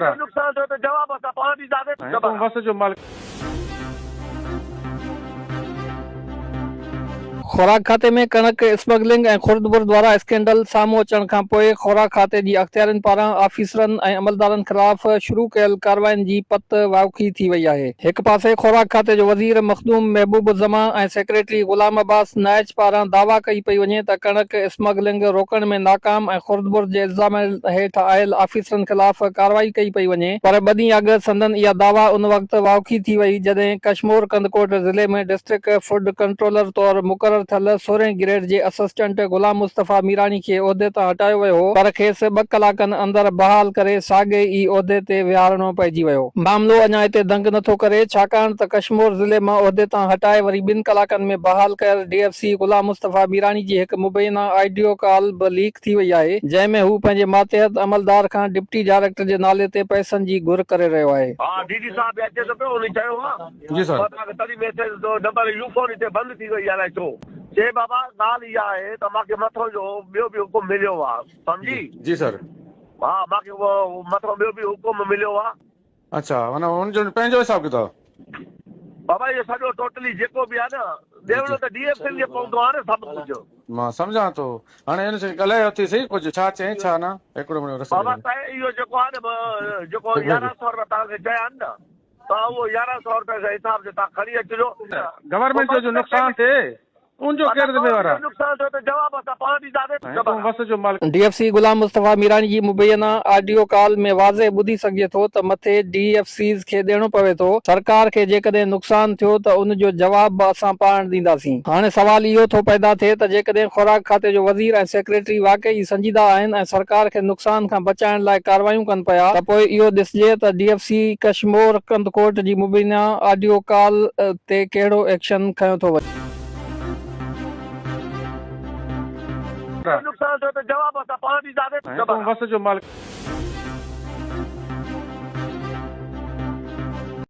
नुक़सान थियो त जवाब असां पाण ॾींदासीं। तूं बस जो मालिक। खुराक खाते में कणक स्मगलिंग ऐं खुर्द-बुर्द वारा स्कैंडल साम्हूं अचण खां पोइ खुराक खाते जी अख़्तियारनि पारां ऑफिसरनि ऐं अमलदारनि ख़िलाफ़ शुरू कयल कार्रवाइनि जी पत वाउखी थी वई आहे। हिक पासे खुराक खाते जो वज़ीर मखदूम महबूब ज़मा ऐं सेक्रेटरी ग़ुलाम अब्बास नाइच पारां दावा कई पई वञे त कणक स्मगलिंग रोकण में नाकाम ऐं खुर्द-बुर्द जे इल्ज़ाम हेठि आयल ऑफिसरनि ख़िलाफ़ कार्रवाई कई पई वञे, पर ॿ ॾींहं अॻु संदन इहा दावा उन वक़्तु वाउखी थी वई जॾहिं कशमोर कंदकोट ज़िले में डिस्ट्रिक्ट फूड कंट्रोलर तौरु मुक़रर थियल 16 ग्रेड जे असिस्टेंट गुलाम मुस्तफ़ा मीरानी खे उहिदे तां हटायो वियो हो, पर खेसि 2 कलाकनि अंदरि बहाल करे साॻे ई उहिदे ते विहारणो पइजी वियो। मामलो अञा हिते दंग नथो करे, छाकाणि त कशमोर ज़िले मां उहिदे तां हटाए वरी 2 कलाकनि में बहाल कयल DFC गुलाम मुस्तफ़ा मीरानी जी हिकु मुबैना ऑडियो कॉल बि लीक थी वई आहे, जंहिं में हू पंहिंजे मातहत अमलदार खां डिप्टी डायरेक्टर जे नाले ते पैसनि जी घुर करे रहियो आहे। हा डीडी साहब अचे त पियो उन चयो जी सर। तॾहिं मैसेज नंबर यूफोन हिते बंदि थी वई अलाए छो। जे बाबा ॻाल्हि इहा आहे त मूंखे मथो जो ॿियो बि हुकुम मिलियो आहे, सम्झी? जी सर। हा मूंखे उहो मथो ॿियो बि हुकुम मिलियो आहे। अच्छा माना हुनजो पंहिंजो हिसाब किताब? बाबा इहो सॼो टोटली जेको बि आहे न ॾेवणो त DFC खे पवंदो आहे न सभु कुझु। मां सम्झां थो, हाणे हिन से ॻाल्हायो थी सही कुझु छा चई छा न हिकिड़ो मिनट बाबा तव्हां इहो जेको आहे न जेको 1100 रुपया तव्हांखे चया आहिनि न, तव्हां उहो 1100 रुपये जे हिसाब से तव्हां खणी अचिजो। गवर्नमेंट जो नुक़सान थिए उनजो केरु ज़िम्मेवार आहे? नुक़सान थियो त जवाब असां पाण ॾींदासीं। तूं बस जो मालिक। DFC गुलाम मुस्तफ़ा मीरानी जी मुबैना ऑडियो कॉल में वाज़े ॿुधी सघिजे थो त मथे DFCs खे ॾियणो पवे थो। सरकार खे जेकॾहिं नुक़सान थियो त उनजो जवाब बि असां पाण ॾींदासीं। हाणे सवाल इहो थो पैदा थिए त जेकॾहिं खुराक खाते जो वज़ीर ऐं सेक्रेटरी वाकई संजीदा आहिनि ऐं सरकार खे नुक़सान खां बचाइण लाइ कार्रवायूं कनि पिया त पोइ इहो ॾिसिजे त DFC कशमोर कंदकोट जी मुबैना ऑडियो कॉल ते कहिड़ो एक्शन खयो थो वञे। नुक़सान थियो त जवाब असां पाण ॾींदासीं। तूं बस जो मालिक।